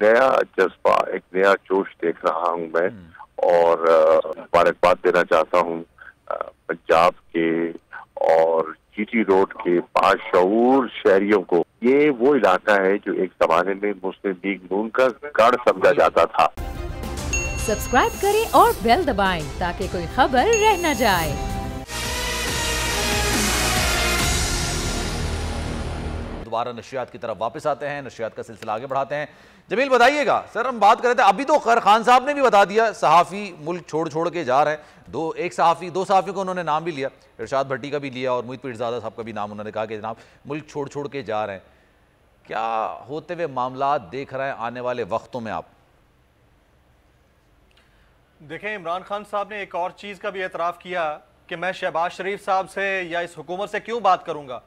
नया जज्बा, एक नया जोश देख रहा हूं मैं। और मुबारकबाद देना चाहता हूं पंजाब के और जीटी रोड के बाशऊर शहरियों को। ये वो इलाका है जो एक जमाने में मुस्लिम लीग नून का गढ़ समझा जाता था। सब्सक्राइब करें और बेल दबाएं ताकि कोई खबर रह न जाए। दोबारा नशियात की तरफ वापस आते हैं, नशियात का सिलसिला आगे बढ़ाते हैं। जमील बताइएगा सर, हम बात कर रहे थे अभी तो खैर खान साहब ने भी बता दिया सहाफ़ी मुल्क छोड़ के जा रहे हैं। दो सहाफ़ी को उन्होंने नाम भी लिया, इरशाद भट्टी का भी लिया और मोहित पीरज़ादा साहब का भी नाम उन्होंने कहा कि जनाब मुल्क छोड़ के जा रहे हैं। क्या होते हुए मामला देख रहे हैं आने वाले वक्तों में आप? देखें, इमरान खान साहब ने एक और चीज़ का भी एतराफ़ किया कि मैं शहबाज शरीफ साहब से या इस हुकूमत से क्यों बात करूंगा।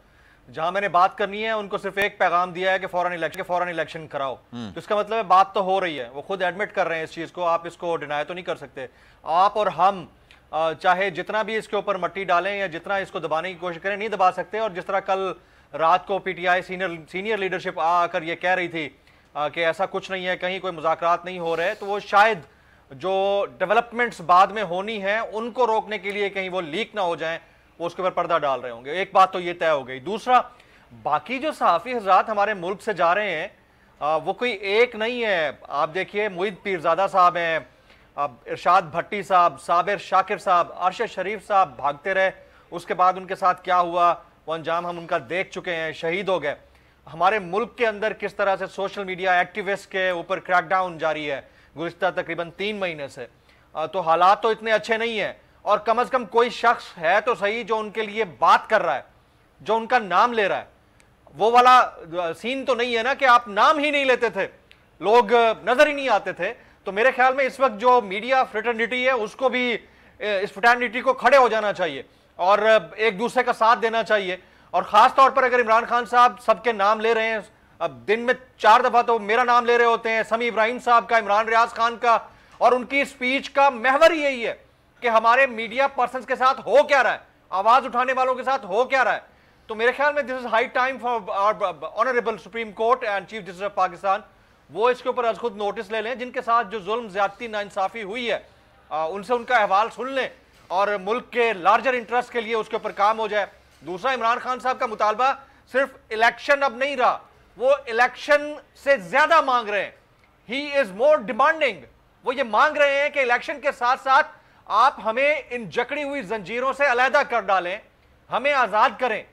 जहां मैंने बात करनी है उनको सिर्फ एक पैगाम दिया है कि फौरन इलेक्शन कराओ। तो इसका मतलब है बात तो हो रही है, वो खुद एडमिट कर रहे हैं इस चीज़ को, आप इसको डिनाई तो नहीं कर सकते। आप और हम चाहे जितना भी इसके ऊपर मट्टी डालें या जितना इसको दबाने की कोशिश करें, नहीं दबा सकते। और जिस तरह कल रात को पीटीआई सीनियर लीडरशिप आकर ये कह रही थी कि ऐसा कुछ नहीं है, कहीं कोई मुज़ाकरात नहीं हो रहे, तो वो शायद जो डेवलपमेंट्स बाद में होनी है उनको रोकने के लिए कहीं वो लीक ना हो जाएं, वो उसके ऊपर पर्दा डाल रहे होंगे। एक बात तो ये तय हो गई। दूसरा, बाकी जो सहाफ़ी हजरात हमारे मुल्क से जा रहे हैं वो कोई एक नहीं है। आप देखिए, मोहित पीरज़ादा साहब हैं, इरशाद भट्टी साहब, साबिर शाकिर साहब, अरशद शरीफ साहब भागते रहे, उसके बाद उनके साथ क्या हुआ वो अंजाम हम उनका देख चुके हैं, शहीद हो गए। हमारे मुल्क के अंदर किस तरह से सोशल मीडिया एक्टिविस्ट के ऊपर क्रैकडाउन जारी है गुज़िश्ता तकरीबन 3 महीने से। तो हालात तो इतने अच्छे नहीं है। और कम से कम कोई शख्स है तो सही जो उनके लिए बात कर रहा है, जो उनका नाम ले रहा है। वो वाला सीन तो नहीं है ना कि आप नाम ही नहीं लेते थे, लोग नजर ही नहीं आते थे। तो मेरे ख्याल में इस वक्त जो मीडिया फ्रेटर्निटी है उसको भी इस फ्रेटर्निटी को खड़े हो जाना चाहिए और एक दूसरे का साथ देना चाहिए। और खास तौर पर अगर इमरान खान साहब सबके नाम ले रहे हैं, अब दिन में 4 दफा तो मेरा नाम ले रहे होते हैं, समी इब्राहिम साहब का, इमरान रियाज खान का, और उनकी स्पीच का महवर यही है कि हमारे मीडिया पर्संस के साथ हो क्या रहा है, आवाज उठाने वालों के साथ हो क्या रहा है। तो मेरे ख्याल में this is high time for honourable supreme court and chief justice of Pakistan, वो इसके ऊपर आज खुद नोटिस ले लें। जिनके साथ जो जुल्म, ज्यादती, नाइंसाफी हुई है उनसे उनका अहवाल सुन लें और मुल्क के लार्जर इंटरेस्ट के लिए उसके ऊपर काम हो जाए। दूसरा, इमरान खान साहब का मुतालबा सिर्फ इलेक्शन अब नहीं रहा, वो इलेक्शन से ज्यादा मांग रहे हैं। He is more demanding. वो ये मांग रहे हैं कि इलेक्शन के साथ साथ आप हमें इन जकड़ी हुई जंजीरों से अलहदा कर डालें, हमें आजाद करें।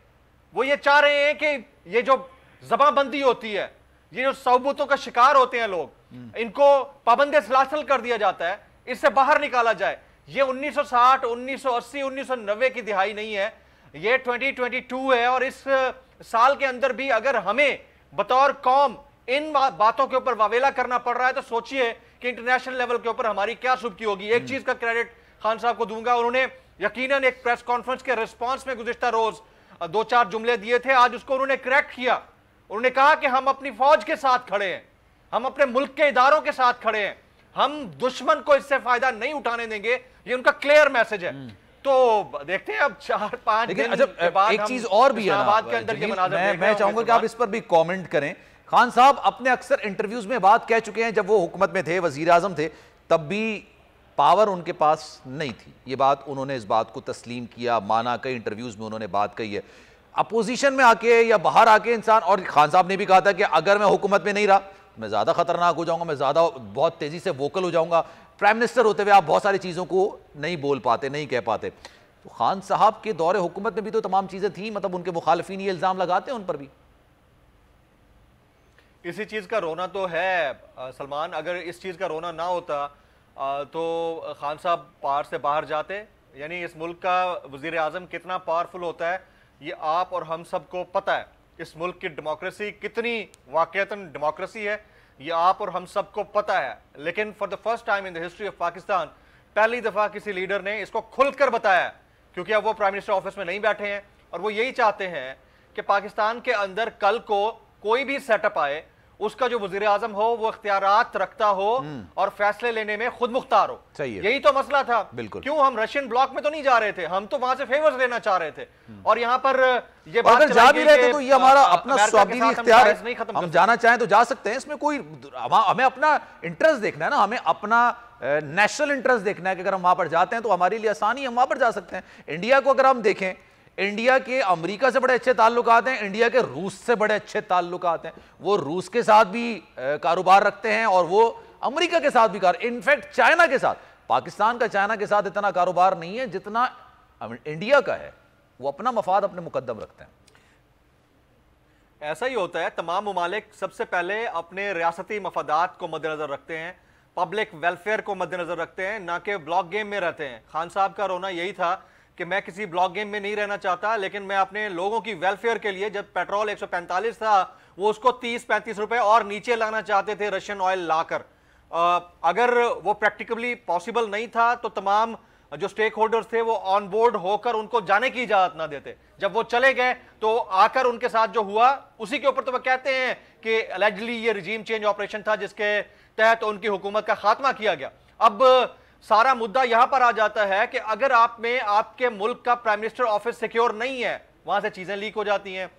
वो ये चाह रहे हैं कि ये जो जबाबंदी होती है, ये जो सौबूतों का शिकार होते हैं लोग, इनको पाबंद सलासल कर दिया जाता है, इससे बाहर निकाला जाए। ये 1960, 1980, 1990 की दिहाई नहीं है, ये 2022 है। और इस साल के अंदर भी अगर हमें बतौर कौम इन बातों के ऊपर वावेला करना पड़ रहा है तो सोचिए कि इंटरनेशनल लेवल के ऊपर हमारी क्या सुबकी होगी। एक चीज का क्रेडिट खान साहब को दूंगा, उन्होंने यकीनन एक प्रेस कॉन्फ्रेंस के रिस्पांस में गुज़िश्ता रोज 2-4 जुमले दिए थे, आज उसको उन्होंने करेक्ट किया। उन्होंने कहा कि हम अपनी फौज के साथ खड़े हैं, हम अपने मुल्क के इदारों के साथ खड़े हैं, हम दुश्मन को इससे फायदा नहीं उठाने देंगे। ये उनका क्लियर मैसेज है। तो देखते हैं अब 4-5 दिन के बाद एक चीज और भी है ना, के अंदर के मनाज़र मैं चाहूंगा कि आप इस पर भी कमेंट करें। खान साहब अपने अक्सर इंटरव्यूज में बात कह चुके हैं, जब वो हुकूमत में थे, वजीर आजम थे, तब भी पावर उनके पास नहीं थी। ये बात उन्होंने इस बात को तस्लीम किया, माना, कई इंटरव्यूज में उन्होंने बात कही है। अपोजिशन में आके या बाहर आके इंसान, और खान साहब ने भी कहा था कि अगर मैं हुकूमत में नहीं रहा मैं ज्यादा खतरनाक हो जाऊंगा, मैं ज्यादा बहुत तेजी से वोकल हो जाऊंगा। प्राइम मिनिस्टर होते हुए आप बहुत सारी चीजों को नहीं बोल पाते, नहीं कह पाते। तो खान साहब के दौरे हुकूमत में भी तो तमाम चीजें थी, मतलब उनके मुखालिफिन ये इल्जाम लगाते हैं उन पर भी। इसी चीज का रोना तो है सलमान। अगर इस चीज का रोना ना होता तो खान साहब पार से बाहर जाते। यानी इस मुल्क का वजीर आजम कितना पावरफुल होता है ये आप और हम सबको पता है। इस मुल्क की डेमोक्रेसी कितनी वाकईतन डेमोक्रेसी है ये आप और हम सबको पता है। लेकिन for the first time in the history of Pakistan पहली दफा किसी लीडर ने इसको खुलकर बताया, क्योंकि अब वो प्राइम मिनिस्टर ऑफिस में नहीं बैठे हैं और वो यही चाहते हैं कि पाकिस्तान के अंदर कल को कोई भी सेटअप आए उसका जो वजीर आजम हो वो इख्तियारात रखता हो और फैसले लेने में खुद मुख्तार हो। यही तो मसला था। क्यों हम रशियन ब्लॉक में तो नहीं जा रहे थे, हम तो वहां से फेवर्स लेना चाह रहे थे। और यहाँ पर ये बात अगर जा भी रहे थे तो ये हमारा अपना स्वाधीन इख्तियार है, हम जाना चाहें तो जा सकते हैं। इसमें कोई, हमें अपना इंटरेस्ट देखना है ना, हमें अपना नेशनल इंटरेस्ट देखना है कि अगर हम वहां पर जाते हैं तो हमारे लिए आसानी, हम वहां पर जा सकते हैं। इंडिया को अगर हम देखें, इंडिया के अमेरिका से बड़े अच्छे ताल्लुकात हैं, इंडिया के रूस से बड़े अच्छे ताल्लुकात हैं। वो रूस के साथ भी कारोबार रखते हैं और वो अमेरिका के साथ भी इनफैक्ट चाइना के साथ, पाकिस्तान का चाइना के साथ इतना कारोबार नहीं है जितना इंडिया का है। वो अपना मफाद अपने मुकद्दम रखते हैं। ऐसा ही होता है, तमाम ममालिक सबसे पहले अपने रियासती मफादात को मद्देनजर रखते हैं, पब्लिक वेलफेयर को मद्देनजर रखते हैं, ना कि ब्लॉक गेम में रहते हैं। खान साहब का रोना यही था कि मैं किसी ब्लॉक गेम में नहीं रहना चाहता, लेकिन मैं अपने लोगों की वेलफेयर के लिए, जब पेट्रोल 145 था वो उसको 30-35 रुपए और नीचे लाना चाहते थे रशियन ऑयल लाकर। अगर वो प्रैक्टिकली पॉसिबल नहीं था तो तमाम जो स्टेक होल्डर्स थे वो ऑन बोर्ड होकर उनको जाने की इजाजत ना देते। जब वो चले गए तो आकर उनके साथ जो हुआ उसी के ऊपर तो वो कहते हैं कि अलेजली ये रिजीम चेंज ऑपरेशन था जिसके तहत उनकी हुकूमत का खात्मा किया गया। अब सारा मुद्दा यहां पर आ जाता है कि अगर आप में आपके मुल्क का प्राइम मिनिस्टर ऑफिस सिक्योर नहीं है, वहां से चीजें लीक हो जाती हैं।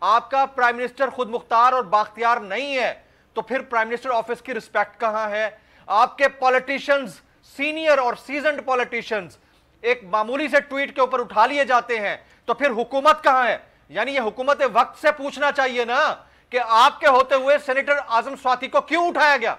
आपका प्राइम मिनिस्टर खुद मुख्तार और बाख्तियार नहीं है तो फिर प्राइम मिनिस्टर ऑफिस की रिस्पेक्ट कहां है? आपके पॉलिटिशियंस, सीनियर और सीजन्ड पॉलिटिशियंस एक मामूली से ट्वीट के ऊपर उठा लिए जाते हैं तो फिर हुकूमत कहां है? यानी ये हुकूमत वक्त से पूछना चाहिए ना कि आपके होते हुए सेनेटर आजम स्वाति को क्यों उठाया गया?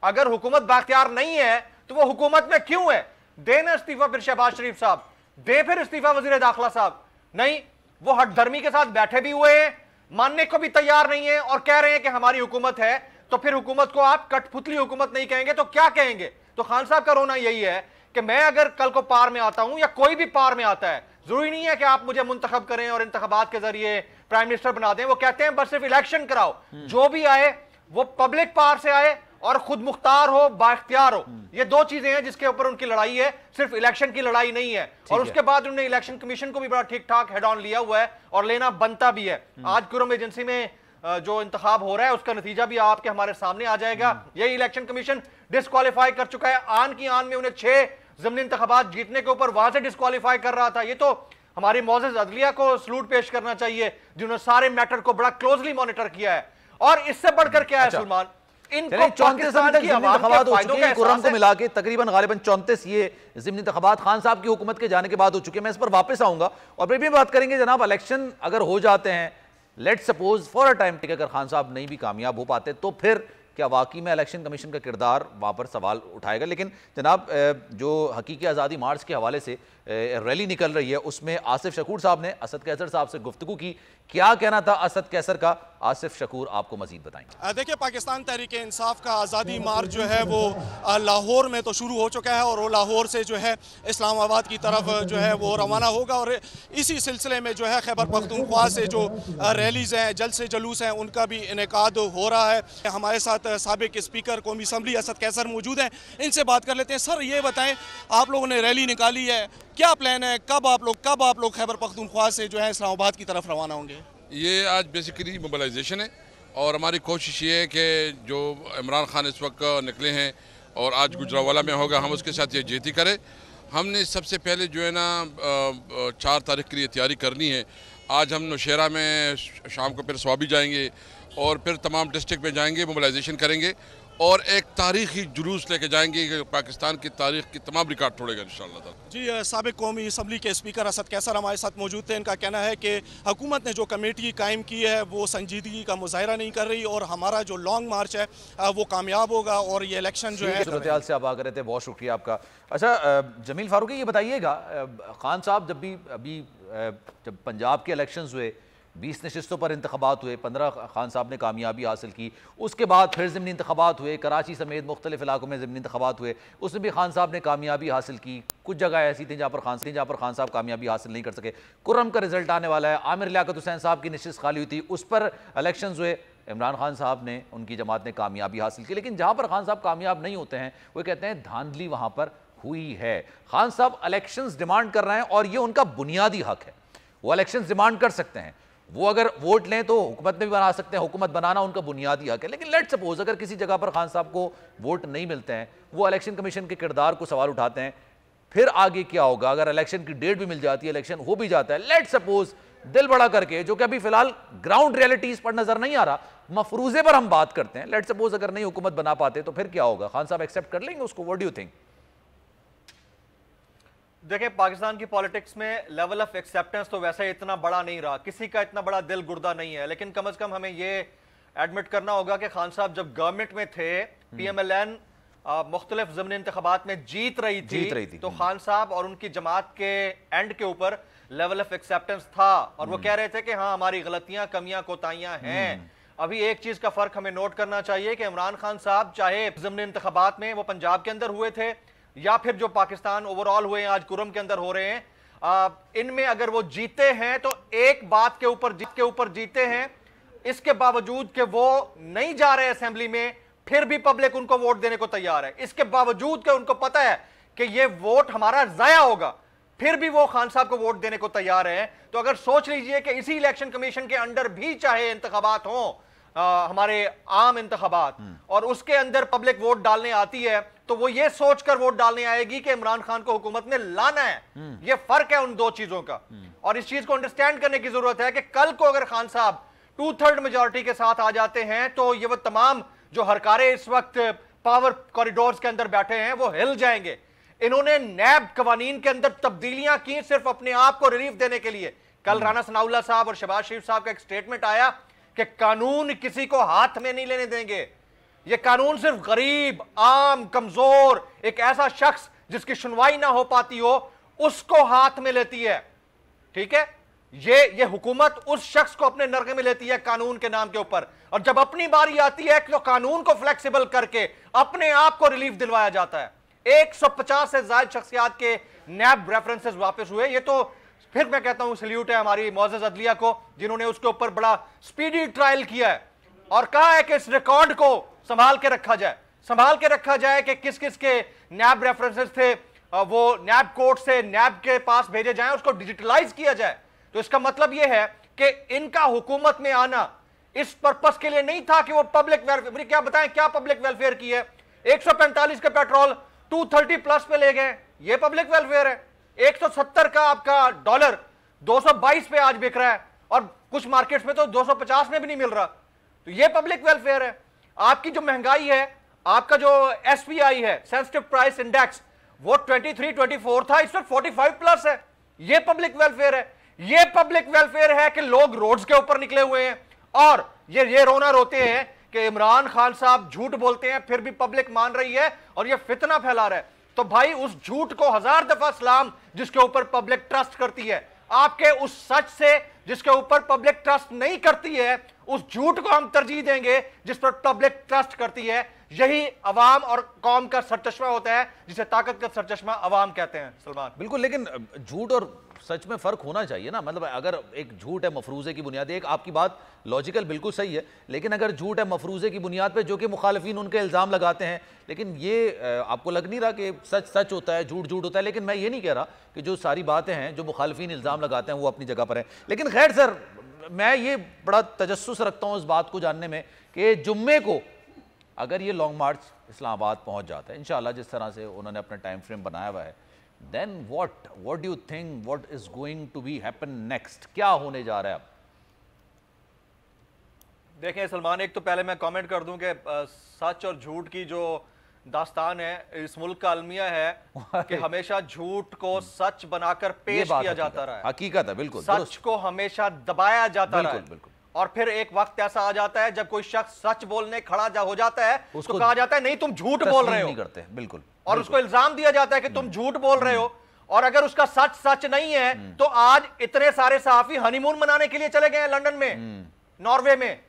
अगर हुकूमत बाख्तियार नहीं है तो वो हुकूमत में क्यों है? देना इस्तीफा फिर शहबाज शरीफ साहब, दे फिर इस्तीफा वजीर दाखिला साहब। नहीं, वो हठधर्मी के साथ बैठे भी हुए हैं, मानने को भी तैयार नहीं है और कह रहे हैं कि हमारी हुकूमत है। तो फिर हुकूमत को आप कठपुतली हुकूमत नहीं कहेंगे तो क्या कहेंगे? तो खान साहब का रोना यही है कि मैं अगर कल को पार में आता हूं या कोई भी पार में आता है, जरूरी नहीं है कि आप मुझे मुंतखब करें और इंतखाबात के जरिए प्राइम मिनिस्टर बना दें। वो कहते हैं बस सिर्फ इलेक्शन कराओ, जो भी आए वो पब्लिक पार से आए और खुद मुख्तार हो, बाख्तियार हो। ये दो चीजें हैं जिसके ऊपर उनकी लड़ाई है, सिर्फ इलेक्शन की लड़ाई नहीं है। और उसके बाद उन्होंने इलेक्शन कमीशन को भी बड़ा ठीक ठाक हेड ऑन लिया हुआ है और लेना बनता भी है। आज कुरम एजेंसी में जो इंतखाब हो रहा है उसका नतीजा भी आपके हमारे सामने आ जाएगा। यही इलेक्शन कमीशन डिस्क्वालीफाई कर चुका है। आन की आन में उन्हें 6 ज़मीनी इंतखाबात जीतने के ऊपर वहां से डिस्क्वालीफाई कर रहा था। ये तो हमारी मौजूद अदलिया को सलूट पेश करना चाहिए जिन्होंने सारे मैटर को बड़ा क्लोजली मॉनिटर किया है। और इससे बढ़कर क्या है सलमान, इनको 34 इंतखाबात हो चुके हैं कुरम को मिला के, तकरीबन गालिबन 34 ये ज़मीनी इंतखाबात खान साहब की हुकूमत के जाने के बाद हो चुके हैं। मैं इस पर वापस आऊंगा और फिर भी बात करेंगे जनाब, इलेक्शन अगर हो जाते हैं, let suppose for a time, अगर खान साहब नहीं भी कामयाब हो पाते तो फिर क्या वाकई में इलेक्शन कमीशन का किरदार वहाँ पर सवाल उठाएगा? लेकिन जनाब, जो हकीकी आज़ादी मार्च के हवाले से रैली निकल रही है उसमें आसिफ शकूर साहब ने असद कैसर साहब से गुफ्तगू की। क्या कहना था असद कैसर का? आसिफ शकूर आपको मजीद बताएंगे। देखिए, पाकिस्तान तहरीक इंसाफ का आज़ादी मार्च जो है वो लाहौर में तो शुरू हो चुका है और वो लाहौर से जो है इस्लामाबाद की तरफ जो है वो रवाना होगा। और इसी सिलसिले में जो है खैबर पख्तूनख्वा से जो रैलीज़ हैं, जलसे जुलूस हैं, उनका भी इनेकाद हो रहा है। हमारे साथ साबिक स्पीकर कौमी असम्बली असद कैसर मौजूद हैं, इनसे बात कर लेते हैं। सर, ये बताएं, आप लोगों ने रैली निकाली है, क्या प्लान है? कब आप लोग खैबर पख्तूनख्वा से जो है इस्लामाबाद की तरफ रवाना होंगे? ये आज बेसिकली मोबिलाइजेशन है और हमारी कोशिश ये है कि जो इमरान खान इस वक्त निकले हैं और आज गुजरावाला में होगा, हम उसके साथ ये जेती करें। हमने सबसे पहले जो है ना 4 तारीख के लिए तैयारी करनी है। आज हम नौशहरा में शाम को फिर स्वाबी जाएंगे और फिर तमाम डिस्ट्रिक्ट में जाएंगे, मोबिलाइजेशन करेंगे और एक तारीखी जुलूस लेके जाएंगे कि पाकिस्तान की तारीख की तमाम रिकॉर्ड तोड़ेगा इंशाअल्लाह ताला। जी, साबिक कौमी असम्बली के स्पीकर असद कैसर हमारे साथ मौजूद थे। इनका कहना है कि हुकूमत ने जो कमेटी कायम की है वो संजीदगी का मुजाहिरा नहीं कर रही और हमारा जो लॉन्ग मार्च है वो कामयाब होगा और ये इलेक्शन जो है। सूरत हाल से आप आ रहे थे, बहुत शुक्रिया आपका। अच्छा जमील फारूकी, ये बताइएगा, खान साहब जब पंजाब के इलेक्शंस हुए, 20 नशिस्तों पर इंतखाबात हुए, 15 खान साहब ने कामयाबी हासिल की, उसके बाद फिर ज़मीनी इंतखाबात हुए, कराची समेत मुख्तलिफ इलाकों में ज़मीनी इंतखाबात हुए, उसमें भी खान साहब ने कामयाबी हासिल की। कुछ जगह ऐसी थी जहाँ पर खान साहब कामयाबी हासिल नहीं कर सके। कुर्रम का रिजल्ट आने वाला है, आमिर लियाकत हुसैन साहब की नशिस्त खाली हुई थी, उस पर इलेक्शन हुए, इमरान खान साहब ने, उनकी जमात ने कामयाबी हासिल की। लेकिन जहाँ पर खान साहब कामयाब नहीं होते हैं वो कहते हैं धांधली वहाँ पर हुई है। खान साहब इलेक्शंस डिमांड कर रहे हैं और ये उनका बुनियादी हक है, वो इलेक्शंस डिमांड कर सकते हैं। वो अगर वोट लें तो हुकूमत में भी बना सकते हैं, हुकूमत बनाना उनका बुनियादी हक है। लेकिन लेट सपोज अगर किसी जगह पर खान साहब को वोट नहीं मिलते हैं, वो इलेक्शन कमीशन के किरदार को सवाल उठाते हैं, फिर आगे क्या होगा? अगर इलेक्शन की डेट भी मिल जाती है, इलेक्शन हो भी जाता है, लेट सपोज दिल बड़ा करके, जो कि अभी फिलहाल ग्राउंड रियलिटीज पर नजर नहीं आ रहा, मफरूजे पर हम बात करते हैं, लेट सपोज अगर नहीं हुकूमत बना पाते तो फिर क्या होगा? खान साहब एक्सेप्ट कर लेंगे उसको? What do you think? देखिए, पाकिस्तान की पॉलिटिक्स में लेवल ऑफ एक्सेप्टेंस तो वैसे इतना बड़ा नहीं रहा, किसी का इतना बड़ा दिल गुर्दा नहीं है, लेकिन कम से कम हमें ये एडमिट करना होगा कि खान साहब जब गवर्नमेंट में थे, PMLN मुख्तलिफ ज़मीनी इंतखाबात में जीत रही थी, तो खान साहब और उनकी जमात के एंड के ऊपर लेवल ऑफ एक्सेप्टेंस था, और वो कह रहे थे कि हाँ हमारी गलतियां, कमियां, कोताहियां हैं। अभी एक चीज का फर्क हमें नोट करना चाहिए कि इमरान खान साहब चाहे ज़मीनी इंतखाबात में वो पंजाब के अंदर हुए थे या फिर जो पाकिस्तान ओवरऑल हुए हैं आज कुरम के अंदर हो रहे हैं, इनमें अगर वो जीते हैं तो एक बात के ऊपर जीते हैं, इसके बावजूद कि वो नहीं जा रहे असेंबली में, फिर भी पब्लिक उनको वोट देने को तैयार है, इसके बावजूद कि उनको पता है कि ये वोट हमारा जाया होगा, फिर भी वो खान साहब को वोट देने को तैयार है। तो अगर सोच लीजिए कि इसी इलेक्शन कमीशन के अंडर भी चाहे इंतखाबात हो, हमारे आम इंतखाबात, और उसके अंदर पब्लिक वोट डालने आती है, तो वो ये सोचकर वोट डालने आएगी कि इमरान खान को हुकूमत में लाना है। ये फर्क है उन दो चीजों का, और इस चीज को अंडरस्टैंड करने की जरूरत है कि कल को अगर खान साहब 2/3 मेजॉरिटी के साथ आ जाते हैं तो ये वो तमाम जो हरकारे इस वक्त पावर कॉरिडोर्स के अंदर बैठे हैं वो हिल जाएंगे। इन्होंने नैब कवानीन के अंदर तब्दीलियां की सिर्फ अपने आप को रिलीफ देने के लिए। कल राना सनाउल्लाह साहब और शहबाज शरीफ साहब का एक स्टेटमेंट आया कि कानून किसी को हाथ में नहीं लेने देंगे, ये कानून सिर्फ गरीब, आम, कमजोर, एक ऐसा शख्स जिसकी सुनवाई ना हो पाती हो उसको हाथ में लेती है। ठीक है, ये हुकूमत उस शख्स को अपने नरगे में लेती है कानून के नाम के ऊपर, और जब अपनी बारी आती है तो कानून को फ्लेक्सिबल करके अपने आप को रिलीफ दिलवाया जाता है। 150 से ज्यादा शख्सियात के नैब रेफरेंसेस वापस हुए। ये तो फिर मैं कहता हूं सल्यूट है हमारी मौजूद अदलिया को, जिन्होंने उसके ऊपर बड़ा स्पीडी ट्रायल किया है और कहा है कि इस रिकॉर्ड को संभाल के रखा जाए कि किस किस के नैब रेफरेंसेस थे, वो नैब कोर्ट से नैब के पास भेजे जाएं, उसको डिजिटलाइज किया जाए। तो इसका मतलब यह है कि इनका हुकूमत में आना इस पर्पस के लिए नहीं था कि वो पब्लिक वेलफेयर, क्या बताएं क्या पब्लिक वेलफेयर की है। 145 का पेट्रोल 230 प्लस पे ले गए, ये पब्लिक वेलफेयर है। 170 का आपका डॉलर 222 पे आज बिक रहा है, और कुछ मार्केट्स में तो 250 में भी नहीं मिल रहा, तो ये पब्लिक वेलफेयर है। आपकी जो महंगाई है, आपका जो SPI है, सेंसिटिव प्राइस इंडेक्स, वो 23-24 था, इस वक्त 45 प्लस है, ये पब्लिक वेलफेयर है। ये पब्लिक वेलफेयर है कि लोग रोड्स के ऊपर निकले हुए हैं और ये रोना रोते हैं कि इमरान खान साहब झूठ बोलते हैं, फिर भी पब्लिक मान रही है और ये फितना फैला रहा है। तो भाई उस झूठ को 1000 दफा सलाम जिसके ऊपर पब्लिक ट्रस्ट करती है, आपके उस सच से जिसके ऊपर पब्लिक ट्रस्ट नहीं करती है, उस झूठ को हम तरजीह देंगे जिस पर पब्लिक ट्रस्ट करती है। यही अवाम और कौम का सरचश्मा होता है, जिसे ताकत का सरचश्मा अवाम कहते हैं। सलमान, बिल्कुल, लेकिन झूठ और सच में फर्क होना चाहिए ना। मतलब अगर एक झूठ है मफरूजे की बुनियाद, एक आपकी बात लॉजिकल बिल्कुल सही है, लेकिन अगर झूठ है मफरूजे की बुनियाद पे, जो कि मुखालिफिन उनके इल्ज़ाम लगाते हैं, लेकिन ये आपको लग नहीं रहा कि सच सच होता है, झूठ झूठ होता है। लेकिन मैं ये नहीं कह रहा कि जो सारी बातें हैं जो मुखालिफिन इल्ज़ाम लगाते हैं वो अपनी जगह पर है। लेकिन खैर सर, मैं ये बड़ा तजस्सुस रखता हूँ इस बात को जानने में कि जुम्मे को अगर ये लॉन्ग मार्च इस्लामाबाद पहुँच जाता है इंशाअल्लाह, जिस तरह से उन्होंने अपना टाइम फ्रेम बनाया हुआ है, then what do you think what is going to be happen next? क्या होने जा रहा है अब? देखें सलमान, एक तो पहले मैं कमेंट कर दूं कि सच और झूठ की जो दास्तान है इस मुल्क का अलमिया है कि हमेशा झूठ को सच बनाकर पेश किया जाता रहा है। हकीकत है, बिल्कुल। सच को हमेशा दबाया जाता रहा है, बिल्कुल। और फिर एक वक्त ऐसा आ जाता है जब कोई शख्स सच बोलने खड़ा हो जाता है, उसको कहा जाता है नहीं तुम झूठ बोल रहे हो, करते हैं, बिल्कुल। और उसको इल्जाम दिया जाता है कि तुम झूठ बोल रहे हो, और अगर उसका सच नहीं है तो आज इतने सारे सहाफी हनीमून मनाने के लिए चले गए हैं लंदन में, नॉर्वे में,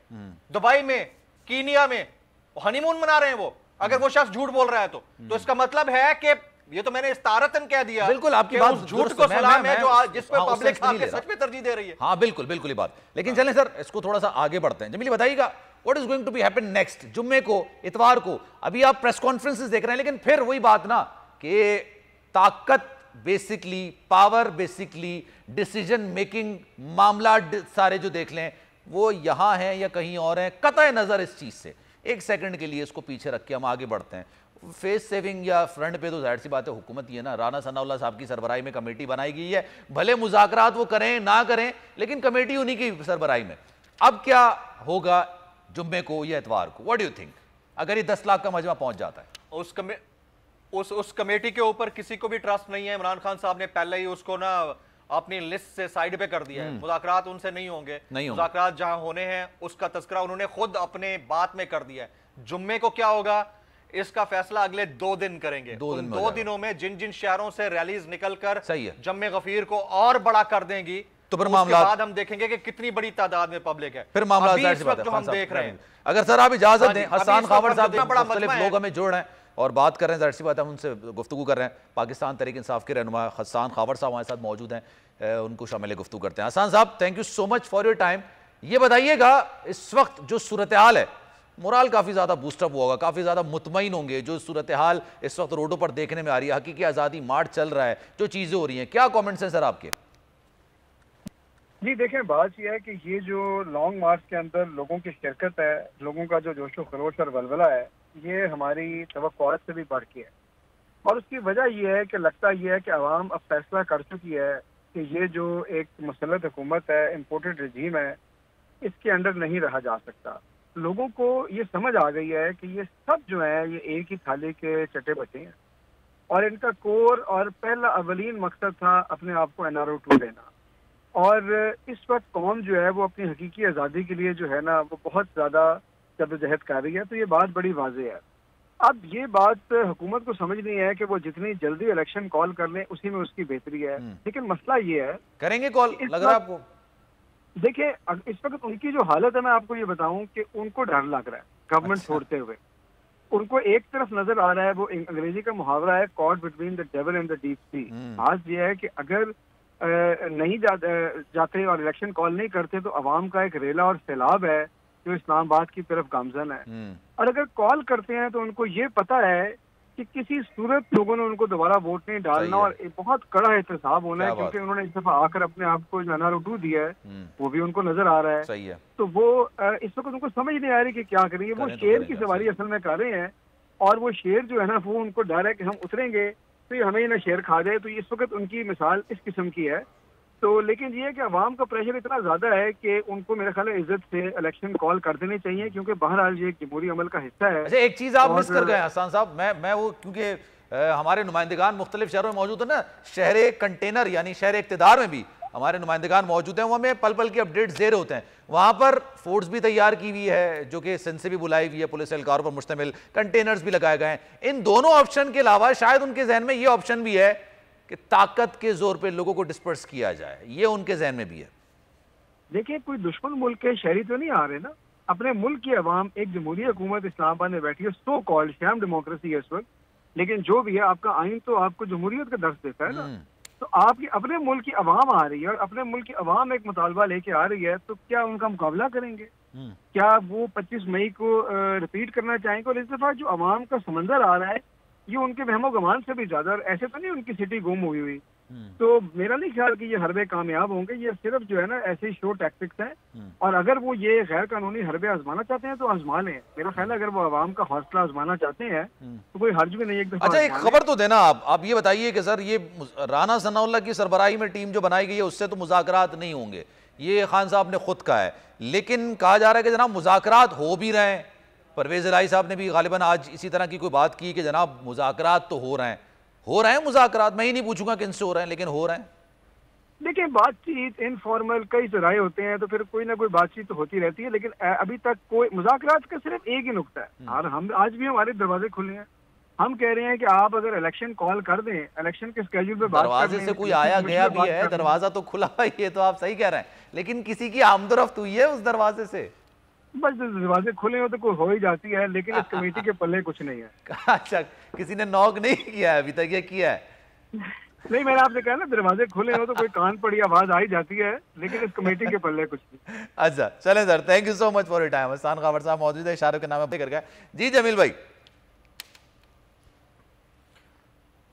दुबई में, कीनिया में, हनीमून मना रहे हैं वो, अगर वो शख्स झूठ बोल रहा है तो इसका मतलब है कि ये तो मैंने इस्तारतन कह दिया, बिल्कुल आपकी बात, झूठ को सलाम है जो जिस पे पब्लिक आपके सच पे तरजीह दे रही है। हाँ बिल्कुल बिल्कुल ये बात। लेकिन चलें सर, इसको थोड़ा सा आगे बढ़ते हैं। जमीली बताइएगा, what is going to be happen next? जुम्मे को, इतवार को, अभी आप प्रेस कॉन्फ्रेंसेस देख रहे हैं, लेकिन फिर वही बात ना कि ताकत बेसिकली डिसीजन मेकिंग मामला सारे जो देख लें वो यहां हैं या कहीं और हैं, कतई नजर इस चीज से एक सेकंड के लिए इसको पीछे रख के हम आगे बढ़ते हैं। फेस सेविंग या फ्रंट पे तो जाहिर सी बात है हुकूमत ही है ना। राना सनाउल्लाह साहब की सरबराही में कमेटी बनाई गई है, भले मुज़ाकरात वो करें ना करें लेकिन कमेटी उन्हीं की सरबराही में। अब क्या होगा जुम्मे को या इतवार को, व्हाट डू यू थिंक, अगर ये 10 लाख का मजमा पहुंच जाता है? उस कमेटी के ऊपर किसी को भी ट्रस्ट नहीं है। इमरान खान साहब ने पहले ही उसको ना अपनी लिस्ट से साइड पे कर दिया है। मुज़ाकरात उनसे नहीं होंगे, मुज़ाकरात जहां होने हैं उसका तज़किरा उन्होंने खुद अपने बात में कर दिया है। जुम्मे को क्या होगा इसका फैसला अगले 2 दिन करेंगे। 2 दिनों में जिन जिन शहरों से रैलीज निकलकर जम्मे गफीर को और बड़ा कर देंगी तो फिर मामला बाद हम देखेंगे कि कितनी बड़ी तादाद में पब्लिक है। फिर मामला जो हम देख रहे हैं, अगर सर आप इजाजत दें, हसन खावर साहब मुख्तलिफ लोग हमें जोड़ रहे हैं और बात कर रहे हैं, जाहिर सी बात है हम उनसे गुफ्तगू कर रहे हैं। पाकिस्तान तहरीक इंसाफ के रहनुमा हसन खावर साहब हमारे साथ मौजूद हैं, उनको शामिल गुफ्तगू करते हैं। हसन साहब, thank you so much for your time. ये बताइएगा इस वक्त जो सूरत हाल है, मोराल काफ़ी ज़्यादा बूस्टअप हुआ होगा, काफ़ी ज़्यादा मुतमईन होंगे जो सूरत हाल इस वक्त रोडों पर देखने में आ रही है, हकीकी आज़ादी मार्च चल रहा है, जो चीज़ें हो रही हैं, क्या कमेंट्स हैं सर आपके? जी देखें, बात यह है कि ये जो लॉन्ग मार्च के अंदर लोगों की शिरकत है, लोगों का जो जोशो खरोश और वलवला है, ये हमारी तवक्कुआत से भी बढ़ के है। और उसकी वजह यह है कि लगता यह है कि अवाम अब फैसला कर चुकी है कि ये जो एक मुसल्लत हुकूमत है, इम्पोर्टेड रजीम है, इसके अंडर नहीं रहा जा सकता। लोगों को ये समझ आ गई है कि ये सब जो है ये एक ही थाली के चटे बचे हैं और इनका कोर और पहला अवलीन मकसद था अपने आप को NRO 2 देना। और इस वक्त कौम जो है वो अपनी हकीकी आज़ादी के लिए जो है ना वो बहुत ज़्यादा जद्दोजहद कर रही है, तो ये बात बड़ी वाज़ेह है। अब ये बात हुकूमत को समझ नहीं है कि वो जितनी जल्दी इलेक्शन कॉल कर लें उसी में उसकी बेहतरी है, लेकिन मसला ये है करेंगे कॉल लग रहा है आपको? देखिए इस वक्त उनकी जो हालत है, मैं आपको ये बताऊं कि उनको डर लग रहा है गवर्नमेंट छोड़ते हुए। उनको एक तरफ नजर आ रहा है, वो अंग्रेजी का मुहावरा है caught between the devil and the deep sea. बात ये है कि अगर नहीं जाते और इलेक्शन कॉल नहीं करते तो अवाम का एक रेला और सैलाब है जो इस्लामाबाद की तरफ गामजन है। और अगर कॉल करते हैं तो उनको ये पता है कि किसी सूरत लोगों ने उनको दोबारा वोट नहीं डालना और बहुत कड़ा एहतसाब होना है, क्योंकि उन्होंने इस दफा आकर अपने आप को जो NRO 2 दिया है वो भी उनको नजर आ रहा है। सही है। तो वो इस वक्त उनको समझ नहीं आ रही कि क्या करेंगे। वो शेर की सवारी असल में कर रहे हैं और वो शेर जो है ना वो उनको डर है कि हम उतरेंगे तो ये हमें ना शेर खा जाए। तो इस वक्त उनकी मिसाल इस किस्म की है। तो लेकिन ये है कि अवाम का प्रेशर इतना ज्यादा है कि उनको मेरे ख्याल है इज्जत से इलेक्शन कॉल कर देने चाहिए, क्योंकि बहरहाल ये एक जमहूरी अमल का हिस्सा है। अच्छा, एक चीज आप मिस कर गए हसन साहब, मैं वो क्योंकि हमारे नुमाइंदगान मुख्तलिफ शहरों में मौजूद है ना, शहर कंटेनर यानी शहर इक़्तिदार में भी हमारे नुमाइंदगान मौजूद हैं, वो हमें पल पल की अपडेट्स दे रहे होते हैं। वहाँ पर फोर्स भी तैयार की हुई है जो कि सिंध से भी बुलाई हुई है, पुलिस एहलकारों पर मुश्तमिल, कंटेनर्स भी लगाए गए हैं। इन दोनों ऑप्शन के अलावा शायद उनके जहन में ये ऑप्शन भी है कि ताकत के जोर पे लोगों को डिस्पर्स किया जाए, ये उनके जहन में भी है। देखिए, कोई दुश्मन मुल्क के शहरी तो नहीं आ रहे ना, अपने मुल्क की अवाम एक जमहूरी हुकूमत इस्लामाबाद में बैठी है, सो कॉल्ड शैम डेमोक्रेसी है इस वक्त, लेकिन जो भी है आपका आइन तो आपको जमहूरियत का दर्ज देता है ना। तो आपकी अपने मुल्क की अवाम आ रही है और अपने मुल्क की अवाम एक मुतालबा लेके आ रही है, तो क्या उनका मुकाबला करेंगे? क्या वो 25 मई को रिपीट करना चाहेंगे? और इस दफा जो अवाम का समंदर आ रहा है ये उनके वहमो गमान से भी ज्यादा, ऐसे तो नहीं उनकी सिटी गुम हुई हुई। तो मेरा नहीं ख्याल कि ये हरबे कामयाब होंगे, ये सिर्फ जो है ना ऐसे ही शो टैक्टिक्स हैं। और अगर वो ये गैर कानूनी हरबे आजमाना चाहते हैं तो आजमा लें। मेरा ख्याल है अगर वो आवाम का हौसला आजमाना चाहते हैं तो कोई हर्ज भी नहीं। एक अच्छा, एक खबर तो देना आप ये बताइए कि सर ये राना सनाउल्लाह की सरबराही में टीम जो बनाई गई है उससे तो मुज़ाकरात नहीं होंगे, ये खान साहब ने खुद कहा है, लेकिन कहा जा रहा है कि जनाब मुज़ाकरात हो भी रहे हैं। परवेज इलाही साहब ने भी गालिबन आज इसी तरह की कोई बात की कि जनाब मुज़ाकरात तो हो रहे हैं मुज़ाकरात, मैं ही नहीं पूछूंगा किन से हो रहे हैं, लेकिन हो रहे हैं। देखिए, बातचीत इनफॉर्मल कई जराए होते हैं तो फिर कोई ना कोई बातचीत तो होती रहती है, लेकिन अभी तक कोई मुज़ाकरात का सिर्फ एक ही नुक्ता है। और हम आज भी हमारे दरवाजे खुले हैं, हम कह रहे हैं कि आप अगर इलेक्शन कॉल कर दें, इलेक्शन के स्केड्यूल पे बात दरवाजे से कोई आया गया भी है, दरवाजा तो खुला है, ये तो आप सही कह रहे हैं, लेकिन किसी की आमदोरफ्त हुई है उस दरवाजे से? बस दरवाजे खुले हो तो कोई हो ही जाती है, लेकिन इस कमेटी के पल्ले कुछ नहीं है। अच्छा, किसी ने नॉक नहीं किया है अभी तक, ये किया है? नहीं, मैंने आपसे कहा ना दरवाजे खुले हो तो कोई कान पड़ी आवाज आ ही जाती है, लेकिन इस कमेटी के पल्ले कुछ नहीं। अच्छा चलें sir, thank you so much for your time. Hassan Khawar साहब मौजूद है, इशारों के नाम पे कर गए। जी जमील भाई।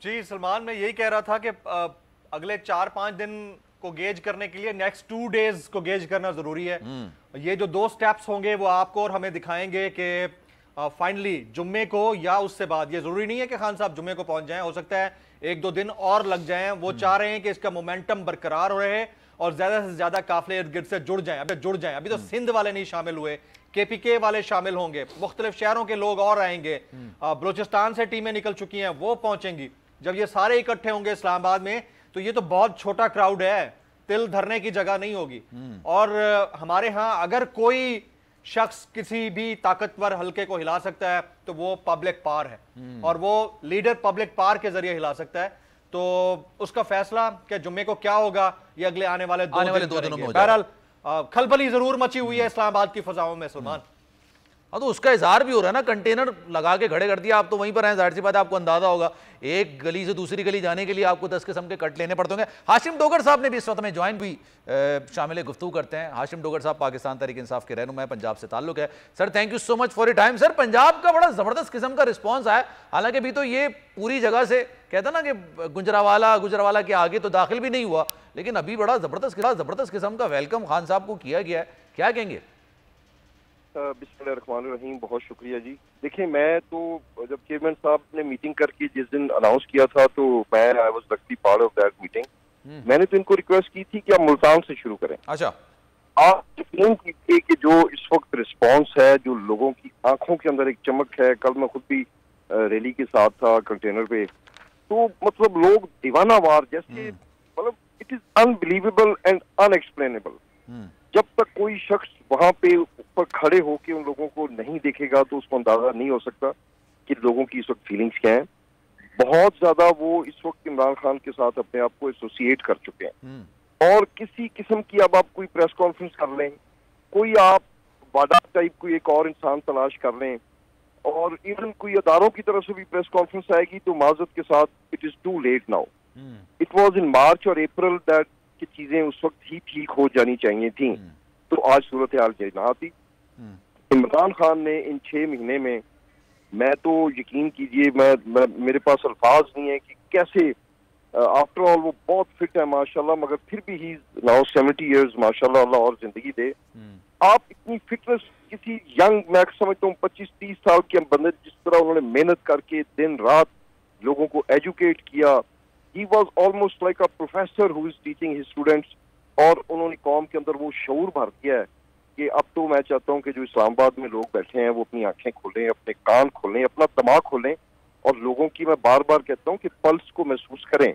जी सलमान, मैं यही कह रहा था कि अगले 4-5 दिन को गेज करने के लिए नेक्स्ट 2 डेज को गेज करना जरूरी है। ये जो 2 स्टेप्स होंगे वो आपको और हमें दिखाएंगे कि फाइनली जुम्मे को या उससे बाद, ये जरूरी नहीं है कि खान साहब जुम्मे को पहुंच जाएं, हो सकता है 1-2 दिन और लग जाएं। वो चाह रहे हैं कि इसका मोमेंटम बरकरार रहे और ज्यादा से ज्यादा काफिले इर्द गिर्द से जुड़ जाएं। अभी तो सिंध वाले नहीं शामिल हुए, KPK वाले शामिल होंगे, मुख्तलिफ शहरों के लोग और आएंगे, बलूचिस्तान से टीमें निकल चुकी हैं, वो पहुंचेंगी। जब ये सारे इकट्ठे होंगे इस्लामाबाद में तो ये तो बहुत छोटा क्राउड है, तिल धरने की जगह नहीं होगी। और हमारे यहाँ अगर कोई शख्स किसी भी ताकतवर हल्के को हिला सकता है तो वो पब्लिक पावर है, और वो लीडर पब्लिक पावर के जरिए हिला सकता है। तो उसका फैसला कि जुम्मे को क्या होगा ये अगले आने वाले 2 दिनों में। बहरहाल खलबली जरूर मची हुई है इस्लामाबाद की फजाओं में सलमान। हाँ, तो उसका इजहार भी हो रहा है ना, कंटेनर लगा के खड़े कर दिया, आप तो वहीं पर हैं, जाहिर सी बात है आपको अंदाजा होगा एक गली से दूसरी गली जाने के लिए आपको 10 किस्म के कट लेने पड़ते होंगे। हाशिम डोगर साहब ने भी इस वक्त में ज्वाइन भी शामिल गुफ्तगू करते हैं। हाशिम डोगर साहब पाकिस्तान तहरीक इंसाफ के रहनुमा है, पंजाब से ताल्लुक है। Sir thank you so much for your time. Sir Punjab का बड़ा जबरदस्त किस्म का रिस्पॉन्स आया, हालांकि अभी तो ये पूरी जगह से कहता ना कि गुजरावाला के आगे तो दाखिल भी नहीं हुआ, लेकिन अभी बड़ा जबरदस्त किस्म का वेलकम खान साहब को किया गया है, क्या कहेंगे? बिस्मिल्लाहिर्रहमानिर्रहीम, बहुत शुक्रिया जी। देखिए, मैं तो जब चेयरमैन साहब ने मीटिंग करके जिस दिन अनाउंस किया था तो मैं I was luckily part of that meeting. मैंने तो इनको रिक्वेस्ट की थी कि आप मुल्तान से शुरू करें। अच्छा, आप यकीन कीजिए कि जो इस वक्त रिस्पांस है, जो लोगों की आंखों के अंदर एक चमक है। कल मैं खुद भी रैली के साथ था कंटेनर पे, तो मतलब लोग दीवाना वार जैसे, मतलब it is unbelievable and unexplainable. जब तक कोई शख्स वहां पे ऊपर खड़े होके उन लोगों को नहीं देखेगा तो उसको अंदाजा नहीं हो सकता कि लोगों की इस वक्त फीलिंग्स क्या हैं। बहुत ज्यादा वो इस वक्त इमरान खान के साथ अपने आप को एसोसिएट कर चुके हैं। और किसी किस्म की अब आप कोई प्रेस कॉन्फ्रेंस कर लें, कोई आप वादा टाइप कोई एक और इंसान तलाश कर लें, और इवन कोई अदारों की तरफ से भी प्रेस कॉन्फ्रेंस आएगी तो माजरत के साथ it is too late now. It was in March और अप्रैल दैट कि चीजें उस वक्त ही ठीक हो जानी चाहिए थी, तो आज सूरत हाल ना आती। इमरान खान ने इन 6 महीने में, मैं तो यकीन कीजिए मैं मेरे पास अल्फाज नहीं है कि कैसे, आफ्टर ऑल वो बहुत फिट है माशाल्लाह, मगर फिर भी ही नाउ 70 इयर्स माशाल्लाह, अल्लाह और जिंदगी दे। आप इतनी फिटनेस किसी यंग, मैं समझता हूँ 25-30 साल के बंदे, जिस तरह उन्होंने मेहनत करके दिन रात लोगों को एजुकेट किया, he was almost like a professor who is teaching his students, और उन्होंने कौम के अंदर वो शऊर भर दिया है कि अब तो मैं चाहता हूँ कि जो इस्लामाबाद में लोग बैठे हैं वो अपनी आंखें खोलें, अपने कान खोलें, अपना दिमाग खोलें, और लोगों की, मैं बार बार कहता हूँ कि पल्स को महसूस करें।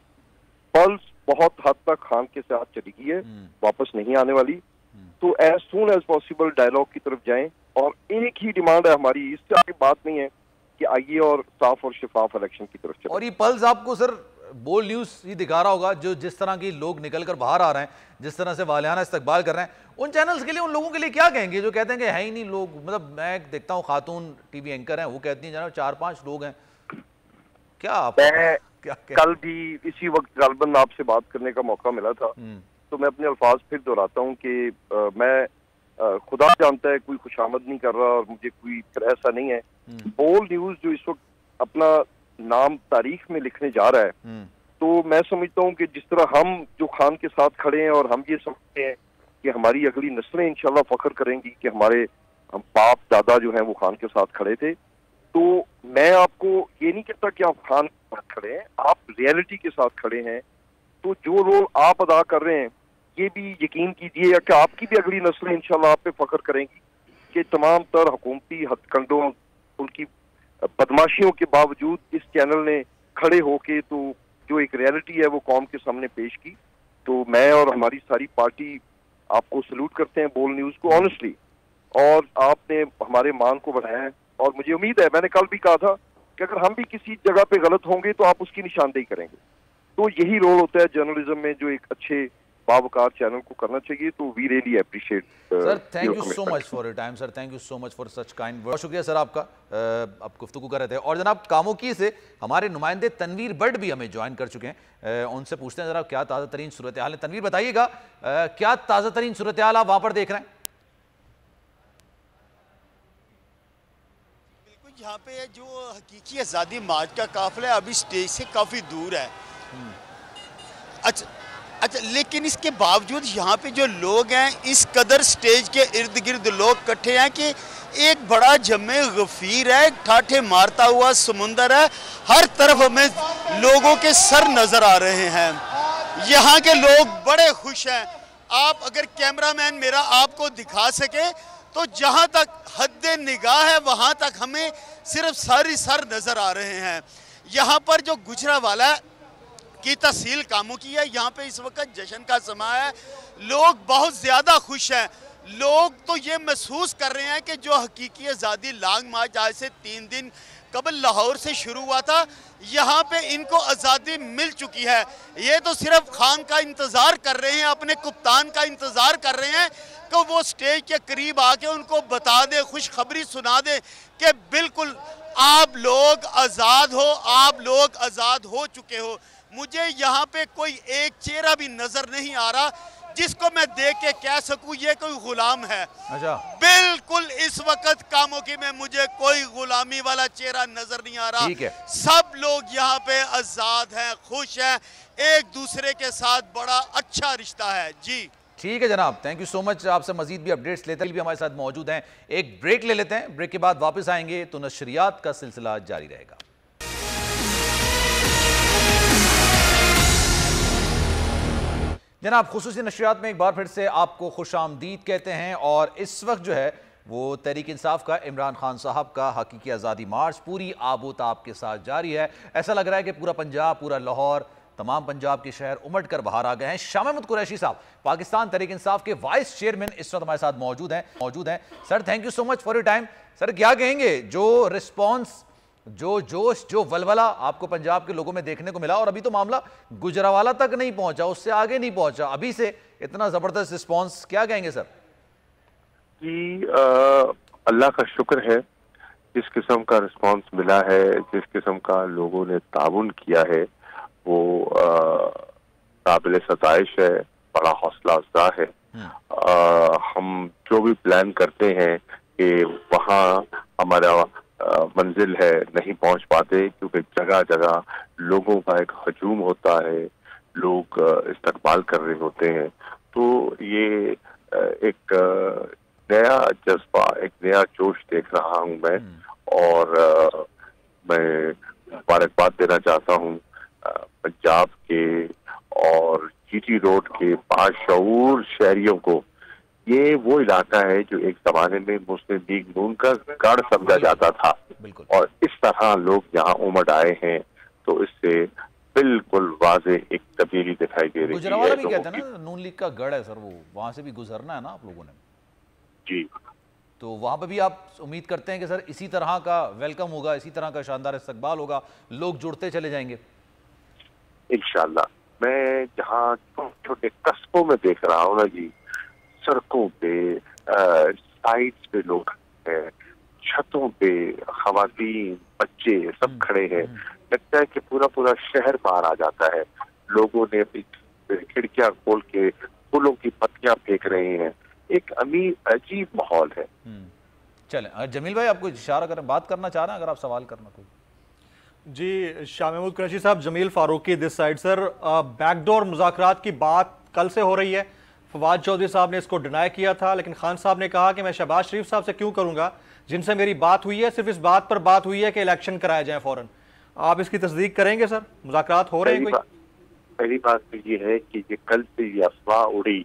पल्स बहुत हद तक खान के साथ चली गई है, वापस नहीं आने वाली। तो as soon as possible dialogue की तरफ जाएं, और एक ही डिमांड है हमारी, इससे आगे बात नहीं है कि आइए और साफ और शिफाफ इलेक्शन की तरफ चलें। और ये पल्स आपको सर बोल न्यूज ही दिखा रहा होगा, जो जिस तरह के लोग निकलकर बाहर आ रहे हैं, जिस तरह से वालियाना इस्तकबाल कर रहे हैं, उन चैनल्स के लिए, उन लोगों के लिए क्या कहेंगे जो कहते हैं कि है ही नहीं लोग? मतलब मैं देखता हूँ खातून टीवी एंकर हैं, वो कहती हैं जनाब 4-5 लोग हैं। क्या आप क्या कल भी इसी वक्त गालबन आपसे बात करने का मौका मिला था, तो मैं अपने अल्फाज फिर दोहराता हूँ कि मैं खुदा जानता है कोई खुशामद नहीं कर रहा, और मुझे कोई फिर ऐसा नहीं है। बोल न्यूज जो इस वक्त अपना नाम तारीख में लिखने जा रहा है, तो मैं समझता हूँ कि जिस तरह हम जो खान के साथ खड़े हैं और हम ये समझते हैं कि हमारी अगली नस्लें इंशाल्लाह फख्र करेंगी कि हमारे हम बाप दादा जो हैं वो खान के साथ खड़े थे, तो मैं आपको ये नहीं कहता कि आप खान के साथ खड़े हैं, आप रियलिटी के साथ खड़े हैं। तो जो रोल आप अदा कर रहे हैं, ये भी यकीन कीजिए कि आपकी भी अगली नस्लें इंशाल्लाह आप पे फख्र करेंगी कि तमाम तर हुकूमती हथकंडों, उनकी बदमाशियों के बावजूद इस चैनल ने खड़े होके तो जो एक रियलिटी है वो कौम के सामने पेश की। तो मैं और हमारी सारी पार्टी आपको सल्यूट करते हैं, बोल न्यूज को ऑनेस्टली, और आपने हमारे मान को बढ़ाया है। और मुझे उम्मीद है, मैंने कल भी कहा था कि अगर हम भी किसी जगह पे गलत होंगे तो आप उसकी निशानदेही करेंगे। तो यही रोल होता है जर्नलिज्म में जो एक अच्छे बावकार चैनल को करना चाहिए। तो we really appreciate sir, thank you so much for your time sir, thank you so much for such kind word. बहुत शुक्रिया सर आपका, आप गुफ्तगू कर रहे थे। और जनाब कामोकी से हमारे नुमाइंदे तनवीर बट भी हमें ज्वाइन कर चुके हैं, उनसे पूछते हैं जरा क्या ताज़ा तरीन सूरत हाल है। तनवीर बताइएगा, क्या ताज़ा तरीन सूरत हाल आप वहाँ पर देख रहे हैं? यहाँ पे जो हकीकी आज़ादी मार्च का काफिला है अभी स्टेज से काफ़ी दूर है। अच्छा, लेकिन इसके बावजूद यहाँ पे जो लोग हैं इस कदर स्टेज के इर्द गिर्द लोग इकट्ठे हैं कि एक बड़ा जमे गफीर है, ठाठे मारता हुआ समुंदर है। हर तरफ हमें लोगों के सर नजर आ रहे हैं। यहाँ के लोग बड़े खुश हैं। आप अगर कैमरामैन मेरा आपको दिखा सके तो जहाँ तक हद निगाह है वहाँ तक हमें सिर्फ सारी सर नजर आ रहे हैं। यहाँ पर जो गुजरावाला की तहसील कामों की है, यहाँ पे इस वक्त जश्न का समय है। लोग बहुत ज़्यादा खुश हैं। लोग तो ये महसूस कर रहे हैं कि जो हकीकी आज़ादी लॉन्ग मार्च आज से 3 दिन कबल लाहौर से शुरू हुआ था, यहाँ पे इनको आज़ादी मिल चुकी है। ये तो सिर्फ खान का इंतज़ार कर रहे हैं, अपने कप्तान का इंतज़ार कर रहे हैं कि वो स्टेज के करीब आके उनको बता दे, खुशखबरी सुना दे कि बिल्कुल आप लोग आज़ाद हो, आप लोग आज़ाद हो चुके हो। मुझे यहाँ पे कोई एक चेहरा भी नजर नहीं आ रहा जिसको मैं देख के कह सकूं ये कोई गुलाम है। अच्छा, बिल्कुल इस वक्त कामों में मुझे कोई गुलामी वाला चेहरा नजर नहीं आ रहा। ठीक है। सब लोग यहाँ पे आजाद हैं, खुश हैं, एक दूसरे के साथ बड़ा अच्छा रिश्ता है। जी ठीक है जनाब, थैंक यू सो मच। आपसे मजीद भी अपडेट्स लेते हैं, भी हमारे साथ मौजूद हैं। एक ब्रेक ले लेते हैं, ब्रेक के बाद वापस आएंगे तो नशरियात का सिलसिला जारी रहेगा। जनाब, खुसूसी नशरियात में एक बार फिर से आपको खुश आमदीद कहते हैं। और इस वक्त जो है वो तहरीक इंसाफ का इमरान खान साहब का हकीकी आज़ादी मार्च पूरी आबोताब के साथ जारी है। ऐसा लग रहा है कि पूरा पंजाब, पूरा लाहौर, तमाम पंजाब के शहर उमड़ कर बाहर आ गए हैं। शाह महमूद कुरैशी साहब, पाकिस्तान तहरीक इंसाफ के वाइस चेयरमैन, इस वक्त हमारे साथ मौजूद हैं। Sir, thank you so much for your time. Sir, क्या कहेंगे, जो रिस्पॉन्स, जो जोश, जो वलवला आपको पंजाब के लोगों में देखने को मिला, और अभी तो मामला गुजरावाला तक नहीं पहुंचा, उससे आगे नहीं पहुंचा, अभी से इतना जबरदस्त रिस्पॉन्स, क्या कहेंगे सर? जी, अल्लाह का शुक्र है, जिस किस्म का रिस्पॉन्स मिला है, जिस किस्म का लोगों ने ताउन किया है, वो काबिल सताइश है, बड़ा हौसला अफजा है। हम जो भी प्लान करते हैं कि वहाँ हमारा मंजिल है, नहीं पहुंच पाते, क्योंकि जगह जगह लोगों का एक हजूम होता है, लोग इस्तकबाल कर रहे होते हैं। तो ये एक नया जज्बा, एक नया जोश देख रहा हूं मैं, और मैं मुबारकबाद देना चाहता हूं पंजाब के और जीटी रोड के बाशऊर शहरियों को। ये वो इलाका है जो एक जमाने में मुस्लिम लीग नून का गढ़ समझा जाता था, और इस तरह लोग यहाँ उमड़ आए हैं, तो इससे बिल्कुल वाज़े एक तब्दीली दिखाई दे रही है। गुजरावाला भी कहते हैं ना नून लीग का गढ़ है सर, वो वहां से भी गुजरना है ना आप लोगों ने। जी, तो वहां पर भी आप उम्मीद करते हैं कि सर इसी तरह का वेलकम होगा, इसी तरह का शानदार इस्तकबाल होगा, लोग जुड़ते चले जाएंगे? इंशाल्लाह। मैं जहाँ छोटे कस्बों में देख रहा हूँ ना जी, सड़कों पे, साइड्स पे लोग हैं, छतों पे खवातीन, बच्चे सब खड़े हैं। लगता है कि पूरा पूरा शहर बाहर आ जाता है। लोगों ने अपनी खिड़कियां खोल के फूलों की पत्तियां फेंक रहे हैं। एक अजीब माहौल है। चलें, जमील भाई आपको इशारा करें, बात करना चाह रहे हैं, अगर आप सवाल करना कोई। जी, शाह महमूद कुरैशी साहब, Jameel Farooqui this side. Sir, backdoor मुज़ाकरात की बात कल से हो रही है। फवाद चौधरी साहब ने इसको डिनाई किया था, लेकिन खान साहब ने कहा कि मैं शहबाज शरीफ साहब से क्यों करूंगा, जिनसे मेरी बात हुई है सिर्फ इस बात पर बात हुई है कि इलेक्शन कराए जाए फौरन। आप इसकी तस्दीक करेंगे सर? मुज़ाकरात हो रहे हैं कोई? पहली बात तो ये है कि ये कल से ये अफवाह उड़ी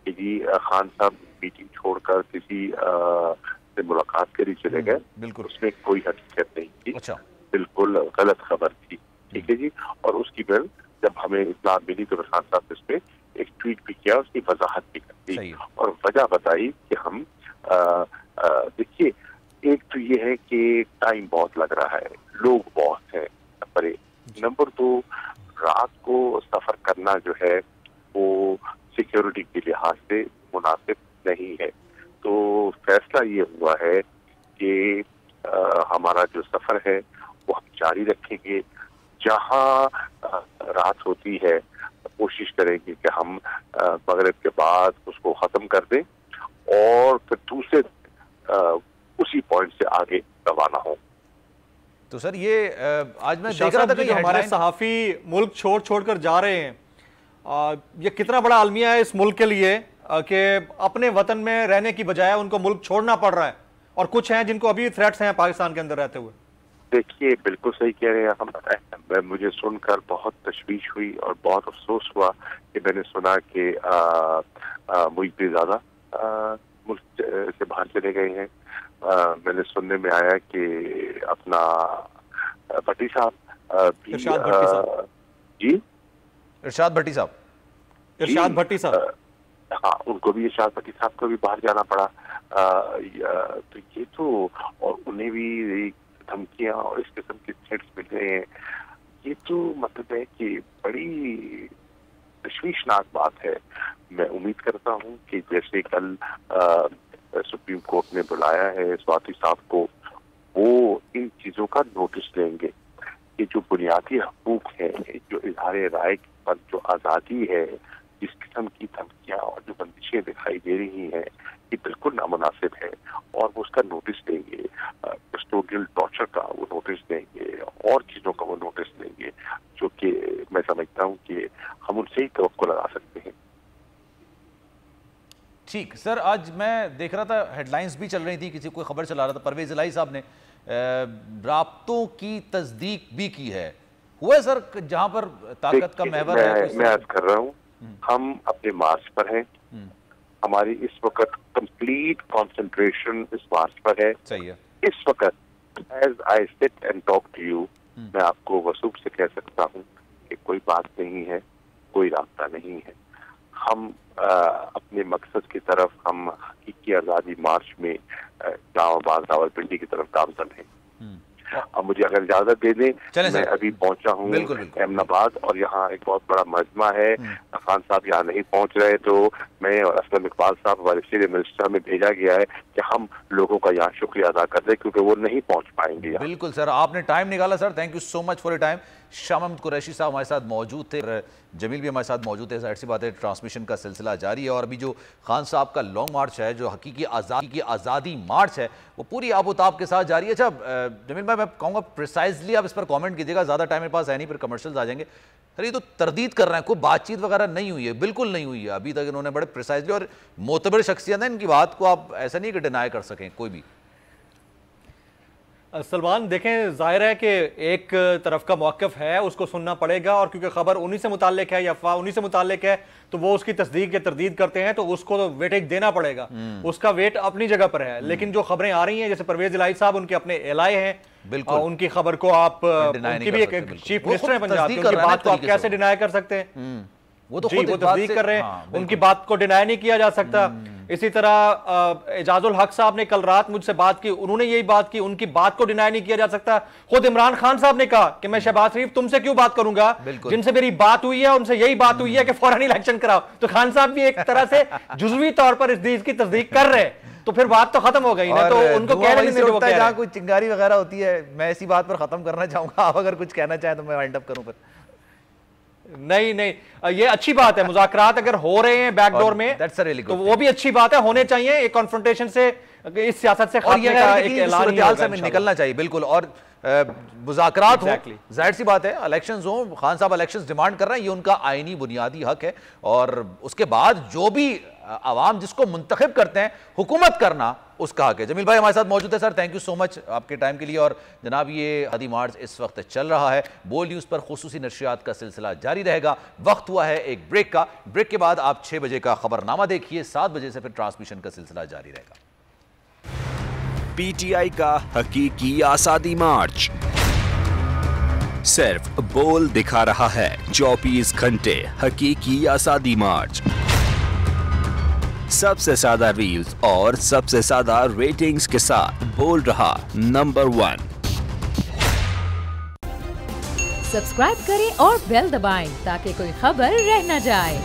कि जी खान साहब मीटिंग छोड़कर किसी से मुलाकात के लिए चले गए। बिल्कुल, उसमें कोई हकीकत नहीं थी। अच्छा, बिल्कुल गलत खबर थी। ठीक है जी। और उसकी फिर जब हमें इत्तला मिली तो खान साहब इस पे एक ट्वीट भी किया, उसकी वजाहत भी कर दी और वजह बताई कि हम देखिए, एक तो ये है कि टाइम बहुत लग रहा है, लोग बहुत है परे। नंबर 2, रात को सफर करना जो है वो सिक्योरिटी के लिहाज से मुनासिब नहीं है। तो फैसला ये हुआ है कि हमारा जो सफर है वो हम जारी रखेंगे। जहाँ रात होती है कोशिश करेंगे कि हम मगरिब के बाद उसको खत्म कर दें और फिर दूसरे उसी पॉइंट से आगे रवाना हो। तो सर ये आज मैं देख रहा था कि हमारे सहाफी मुल्क छोड़ कर जा रहे हैं, ये कितना बड़ा अलमिया है इस मुल्क के लिए कि अपने वतन में रहने की बजाय उनको मुल्क छोड़ना पड़ रहा है, और कुछ हैं जिनको अभी थ्रेट्स हैं पाकिस्तान के अंदर रहते हुए। देखिए, बिल्कुल सही कह रहे हैं हम। मुझे सुनकर बहुत तशवीश हुई और बहुत अफसोस हुआ कि मैंने सुना कि मुइज़्ज़ादा मुल्क से बाहर चले गए हैं। मैंने सुनने में आया कि अपना भट्टी साहब भी जी इरशाद भट्टी साहब हाँ, उनको भी इरशाद भट्टी साहब को भी बाहर जाना पड़ा। तो ये तो, और उन्हें भी धमकियां और इस किस्म के थ्रेट्स मिल रहे हैं। ये तो मतलब है कि बड़ी तशवीशनाक बात है। मैं उम्मीद करता हूं कि जैसे कल सुप्रीम कोर्ट ने बुलाया है स्वाति साहब को, वो इन चीजों का नोटिस लेंगे कि जो बुनियादी हकूक है, जो इजहार राय पर जो आज़ादी है, जिस किस्म की धमकियां और जो बंदिशें दिखाई दे रही हैं, ये बिल्कुल नामुनासिब है और वो उसका नोटिस देंगे। कस्टोडियल टॉर्चर का वो नोटिस देंगे और चीज़ों का वो नोटिस देंगे, जो कि मैं समझता हूँ कि हम उनसे ही तवक्को लगा सकते हैं। ठीक सर, आज मैं देख रहा था हेडलाइंस भी चल रही थी, किसी कोई खबर चला रहा था, परवेज इलाही साहब ने राब्तों की तस्दीक भी की है। हुआ सर जहां पर ताकत का महवर है? मैं अर्ज कर रहा हूँ, हम अपने मार्च पर हैं। हमारी इस वक्त कंप्लीट कंसंट्रेशन इस मार्च पर है। सही है। इस वक्त as I sit and talk to you, मैं आपको वसूब से कह सकता हूँ कि कोई बात नहीं है, कोई रास्ता नहीं है। हम अपने मकसद की तरफ, हम हकीकी आज़ादी मार्च में इस्लामाबाद रावलपिंडी की तरफ गामजन हैं। अब मुझे अगर इजाजत दे दें, मैं अभी पहुंचा हूँ अहमदाबाद और यहाँ एक बहुत बड़ा मजमा है। खान साहब यहाँ नहीं पहुंच रहे, तो मैं और असलम इकबाल साहब हमारे सीनियर मिनिस्टर में भेजा गया है कि हम लोगों का यहाँ शुक्रिया अदा कर दें, क्योंकि वो नहीं पहुंच पाएंगे। बिल्कुल सर, आपने टाइम निकाला sir, thank you so much for your time. Shah Mahmood Qureshi साहब हमारे साथ मौजूद थे, जमील भी हमारे साथ मौजूद थे। जाहिर सी बात है ट्रांसमिशन का सिलसिला जारी है और अभी जो खान साहब का लॉन्ग मार्च है, जो हकीकी आज़ादी मार्च है, वो पूरी आबोताब के साथ जारी है। अच्छा जमील भाई, मैं कहूँगा प्रिसाइजली आप इस पर कमेंट कीजिएगा, ज़्यादा टाइम मेरे पास है नहीं, फिर कमर्शियल्स आ जाएंगे। सर ये तो तरदीद कर रहे हैं, कोई बातचीत वगैरह नहीं हुई है, बिल्कुल नहीं हुई है अभी तक। इन्होंने बड़े प्रिसाइजली, और मोतबर शख्सियत है, इनकी बात को आप ऐसा नहीं कि डिनाई कर सकें कोई भी। सलमान देखें, जाहिर है कि एक तरफ का मौक़िफ़ है, उसको सुनना पड़ेगा, और क्योंकि खबर उन्हीं से मुताल्लिक है या अफवाह उन्हीं से मुताल्लिक है, तो वो उसकी तस्दीक या तरदीद करते हैं, तो उसको तो वेटेज देना पड़ेगा। उसका वेट अपनी जगह पर है। लेकिन जो खबरें आ रही हैं, जैसे परवेज इलाही साहब उनके अपने एलाए हैं, बिल्कुल उनकी खबर को आप, उनकी भी एक चीफ मिनिस्टर है पंजाब की, उनकी बात को आप कैसे डिनाई कर सकते हैं? वो तो खुद तस्दीक कर रहे हैं, उनकी बात को डिनाई नहीं किया जा सकता। इसी तरह एजाजुल हक साहब ने कल रात मुझसे बात की, उन्होंने यही बात की, उनकी बात को डिनाई नहीं किया जा सकता। खुद इमरान खान साहब ने कहा कि मैं शहबाज शरीफ तुमसे क्यों बात करूंगा, जिनसे मेरी बात हुई है उनसे यही बात हुई है कि फौरन इलेक्शन कराओ। तो खान साहब भी एक तरह से जुज़वी तौर पर इस चीज की तस्दीक कर रहे हैं, तो फिर बात तो खत्म हो गई ना। तो उनको कह रहे हैं जहां कोई चिंगारी वगैरह होती है, मैं इसी बात पर खत्म करना चाहूंगा। आप अगर कुछ कहना चाहें तो मैं वाइंड अप करूं फिर। नहीं, ये अच्छी बात है, मुज़ाकरात अगर हो रहे हैं बैकडोर में तो वो भी अच्छी बात है, होने चाहिए। एक कॉन्फ्रंटेशन से, इस सियासत से खात्मे का एक ऐलान से निकलना चाहिए, बिल्कुल। और मुज़ाकरात हो, जाहिर सी बात है इलेक्शंस हो, खान साहब इलेक्शंस डिमांड कर रहे हैं, ये उनका आईनी बुनियादी हक है। और उसके बाद जो भी आवाम जिसको मुंतखब करते हैं, हुकूमत करना उसका हक है। जमील भाई हमारे साथ मौजूद है sir, thank you so much आपके टाइम के लिए। और जनाब ये आज़ादी मार्च इस वक्त चल रहा है, बोल न्यूज़ पर खुसूसी नशरियात का सिलसिला जारी रहेगा। वक्त हुआ है एक ब्रेक का, ब्रेक के बाद आप 6 बजे का खबरनामा देखिए, 7 बजे से फिर ट्रांसमिशन का सिलसिला जारी रहेगा। PTI का हकीकी आज़ादी मार्च सिर्फ बोल दिखा रहा है, 24 घंटे हकीकी आज़ादी मार्च, सबसे ज्यादा रील्स और सबसे ज्यादा रेटिंग्स के साथ बोल रहा नंबर 1। सब्सक्राइब करें और बेल दबाएं ताकि कोई खबर रह न जाए।